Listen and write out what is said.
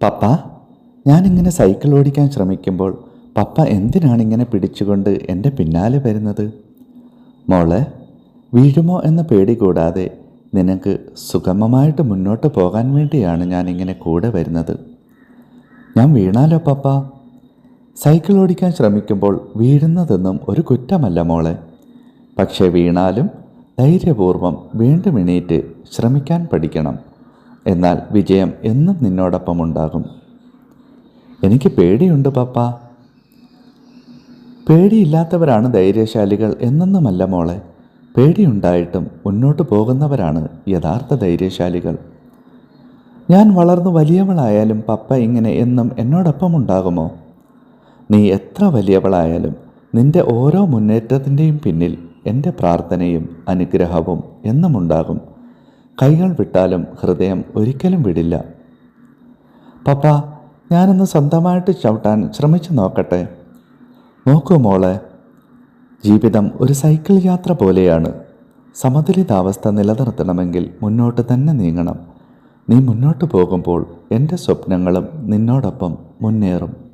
പപ്പ, ഞാനിങ്ങനെ സൈക്കിൾ ഓടിക്കാൻ ശ്രമിക്കുമ്പോൾ പപ്പ എന്തിനാണിങ്ങനെ പിടിച്ചുകൊണ്ട് എൻ്റെ പിന്നാലെ വരുന്നത്? മോളെ, വീഴുമോ എന്ന പേടി കൂടാതെ നിനക്ക് സുഗമമായിട്ട് മുന്നോട്ട് പോകാൻ വേണ്ടിയാണ് ഞാനിങ്ങനെ കൂടെ വരുന്നത്. ഞാൻ വീണാലോ പപ്പ? സൈക്കിൾ ഓടിക്കാൻ ശ്രമിക്കുമ്പോൾ വീഴുന്നതൊന്നും ഒരു കുറ്റമല്ല മോളെ. പക്ഷേ വീണാലും ധൈര്യപൂർവ്വം വീണ്ടും എണീറ്റ് ശ്രമിക്കാൻ പഠിക്കണം. എന്നാൽ വിജയം എന്നും നിന്നോടൊപ്പം ഉണ്ടാകും. എനിക്ക് പേടിയുണ്ട് പപ്പ. പേടിയില്ലാത്തവരാണ് ധൈര്യശാലികൾ എന്നൊന്നുമല്ല മോളെ. പേടിയുണ്ടായിട്ടും മുന്നോട്ട് പോകുന്നവരാണ് യഥാർത്ഥ ധൈര്യശാലികൾ. ഞാൻ വളർന്നു വലിയവളായാലും പപ്പ ഇങ്ങനെ എന്നും എന്നോടൊപ്പം ഉണ്ടാകുമോ? നീ എത്ര വലിയവളായാലും നിന്റെ ഓരോ മുന്നേറ്റത്തിൻ്റെയും പിന്നിൽ എൻ്റെ പ്രാർത്ഥനയും അനുഗ്രഹവും എന്നും ഉണ്ടാകും. കൈകൾ വിട്ടാലും ഹൃദയം ഒരിക്കലും വിടില്ല. പപ്പ, ഞാനൊന്ന് സ്വന്തമായിട്ട് ചവിട്ടാൻ ശ്രമിച്ചു നോക്കട്ടെ? നോക്കൂ മോളെ, ജീവിതം ഒരു സൈക്കിൾ യാത്ര പോലെയാണ്. സമതുലിതാവസ്ഥ നിലനിർത്തണമെങ്കിൽ മുന്നോട്ട് തന്നെ നീങ്ങണം. നീ മുന്നോട്ട് പോകുമ്പോൾ എൻ്റെ സ്വപ്നങ്ങളും നിന്നോടൊപ്പം മുന്നേറും.